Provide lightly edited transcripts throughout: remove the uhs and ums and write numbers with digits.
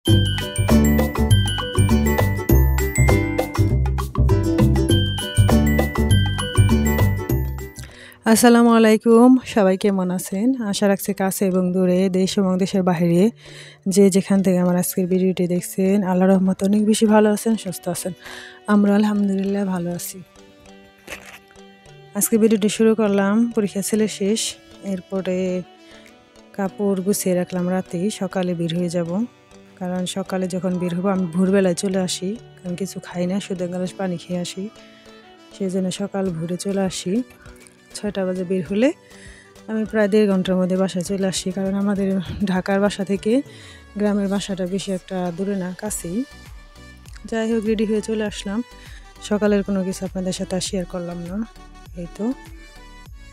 আসসালামু আলাইকুম, সবাই কেমন আছেন? আশা রাখছি কাছে এবং দূরে, দেশ এবং দেশের বাইরে যে যেখান থেকে আমার আজকের ভিডিওটি দেখছেন, আল্লাহর রহমতে অনেক বেশি ভালো আছেন, সুস্থ আছেন। আমরা আলহামদুলিল্লাহ ভালো আছি। আজকে ভিডিওটি শুরু করলাম, পরীক্ষা ছিল শেষ, এরপরে কাপড় গুছিয়ে রাখলাম রাতেই, সকালে বের হয়ে যাব। কারণ সকালে যখন বের হবো আমি ভোরবেলায় চলে আসি, কারণ কিছু খাই না, শুধু এক গ্লাস পানি খেয়ে আসি। সেই জন্য সকাল ভোরে চলে আসি। ৬টা বাজে বের হলে আমি প্রায় ১.৫ ঘন্টার মধ্যে বাসায় চলে আসি, কারণ আমাদের ঢাকার বাসা থেকে গ্রামের বাসাটা বেশি একটা দূরে না, কাছেই। যাই হোক, রেডি হয়ে চলে আসলাম। সকালের কোনো কিছু আপনাদের সাথে শেয়ার করলাম না। এই তো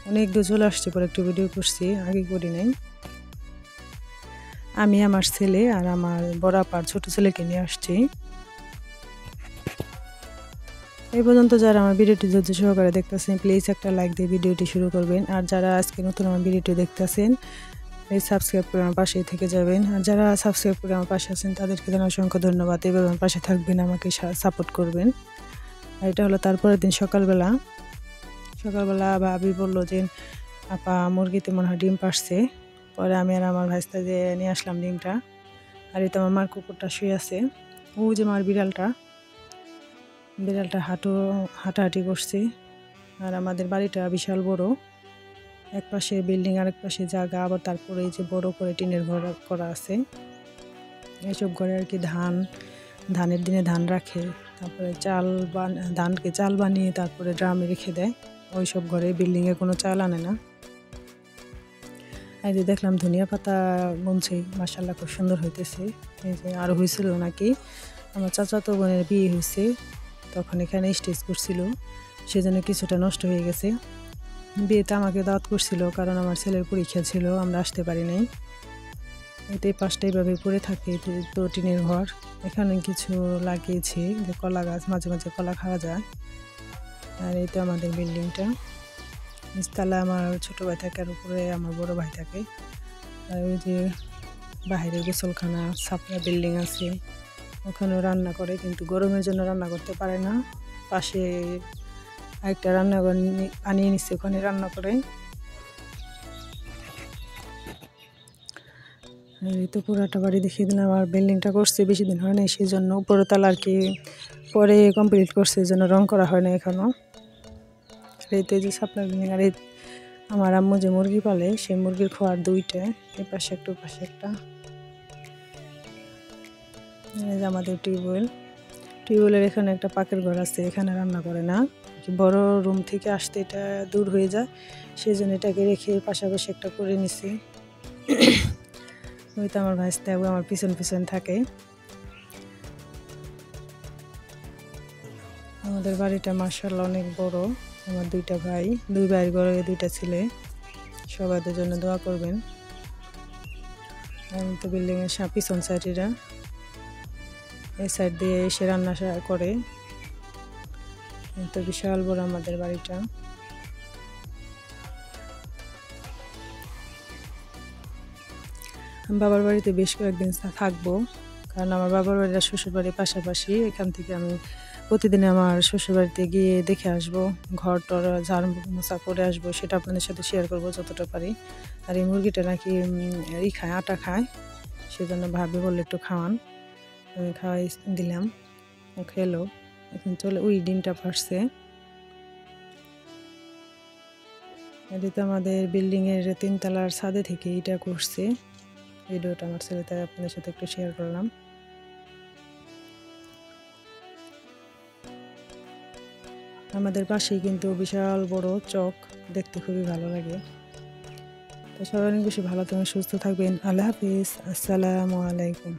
অনেক দূর চলে আসছি, পরে একটু ভিডিও করছি, আগে করি নাই। আমি আমার ছেলে আর আমার বড় আপার ছোট ছেলেকে নিয়ে আসছি। এই পর্যন্ত যারা আমার ভিডিওটি ধৈর্য সহকারে দেখতেছেন, প্লিজ একটা লাইক দিয়ে ভিডিওটি শুরু করবেন। আর যারা আজকে নতুন আমার ভিডিওটি দেখতেছেন, প্লিজ সাবস্ক্রাইব করে আমার পাশেই থেকে যাবেন। আর যারা সাবস্ক্রাইব করে আমার পাশে আছেন তাদেরকে জানাই অসংখ্য ধন্যবাদ। এভাবে আমার পাশে থাকবেন, আমাকে সাপোর্ট করবেন। আর এটা হলো তারপরের দিন সকালবেলা ভাবি বললো যে আপা মুরগিতে মনে হয় ডিম পারছে। পরে আমি আর আমার ভাইস্তা দিয়ে নিয়ে আসলাম ডিমটা। আর এই তো আমার মার কুকুরটা শুয়ে আছে, ও যে মার বিড়ালটা হাঁটাহাঁটি করছে। আর আমাদের বাড়িটা বিশাল বড়, এক পাশে বিল্ডিং আর এক পাশে জায়গা, আবার তারপরে এই যে বড় করে টিনের ঘর করা আছে। এইসব ঘরে আর কি ধানের দিনে ধান রাখে, তারপরে ধানকে চাল বানিয়ে তারপরে ড্রামে রেখে দেয়। ওইসব ঘরে বিল্ডিংয়ে কোনো চাল আনে না। এই যে দেখলাম ধনিয়া পাতা বুনছে, মাশাআল্লাহ খুব সুন্দর হইতেছে। এই যে আরও হয়েছিল নাকি, আমার চাচাতো বোনের বিয়ে হয়েছে, তখন এখানে স্টেজ করছিল, সেজন্য কিছুটা নষ্ট হয়ে গেছে। বিয়েতে আমাকে দাওয়াত করছিল, কারণ আমার ছেলের পরীক্ষা ছিল, আমরা আসতে পারি নাই। এতে পাশটা এইভাবে পড়ে থাকে, তো টিনের ঘর। এখানে কিছু লাগিয়েছি, যে কলা গাছ, মাঝে মাঝে কলা খাওয়া যায়। আর এই তো আমাদের বিল্ডিংটা, নিচতলা আমার ছোটো ভাই থাকে, আর উপরে আমার বড় ভাই থাকে। আর ওই যে বাইরে গোসলখানা, ছাপড়া বিল্ডিং আছে, ওখানেও রান্না করে, কিন্তু গরমের জন্য রান্না করতে পারে না। পাশে আরেকটা রান্নাঘর আনিয়ে নিচ্ছে, ওখানে রান্না করে। এই তো পুরাটা বাড়ি দেখিয়ে দিলাম। আর বিল্ডিংটা করছে বেশি দিন হয় না, সেই জন্য উপরতলা আর কি পরে কমপ্লিট করছে, এই জন্য রং করা হয় না এখনও। এই তো যে সাপ্লাই বিল্ডিং। আর এই আমার আম্মু যে মুরগি পালে, সেই মুরগির খোয়ার 2টা, এই পাশে একটা ওই পাশে একটা। এই যে আমাদের টিউবওয়েলের এখানে একটা পাকের ঘর আছে, এখানে রান্না করে না, বড় রুম থেকে আসতে এটা দূর হয়ে যায়, সেই জন্য এটাকে রেখে পাশাপাশি একটা করে নিছি। ওই তো আমার ভাইস্তা আমার পিছন পিছন থাকে। আমাদের বাড়িটা মাশাআল্লাহ অনেক বড়। আমার 2টা ভাই, 2 ভাইয়ের ঘরে 2টা ছেলে, সবাইদের জন্য দোয়া করবেন। আমি তো বিল্ডিংয়ের পিছন সাইডেরা, এই সাইড দিয়ে এসে রান্না করে। তো বিশাল বড় আমাদের বাড়িটা। আমি বাবার বাড়িতে বেশ কয়েকদিন থাকবো, কারণ আমার বাবার বাড়িটা শ্বশুর বাড়ির পাশাপাশি। এখান থেকে আমি প্রতিদিন আমার শ্বশুর বাড়িতে গিয়ে দেখে আসবো, ঘর টর ঝাড় মোছা করে আসবো, সেটা আপনাদের সাথে শেয়ার করবো যতটা পারি। আর এই মুরগিটা নাকি খায়, আটা খায়, সেজন্য ভাবি বললে একটু খাওয়ান, আমি খাওয়াই দিলাম, ও খেলো। এখন চলে ওই ডিমটা পারছে। এটা তো আমাদের বিল্ডিংয়ের 3 তলার ছাদে থেকে এটা করছে। ভিডিওটা আমার ছেলে, তাই আপনাদের সাথে একটু শেয়ার করলাম। আমাদের পাশেই কিন্তু বিশাল বড় চক, দেখতে খুবই ভালো লাগে। তো সবাই অনেক বেশি ভালো থাকবেন, সুস্থ থাকবেন। আল্লাহ হাফিজ, আসসালামু আলাইকুম।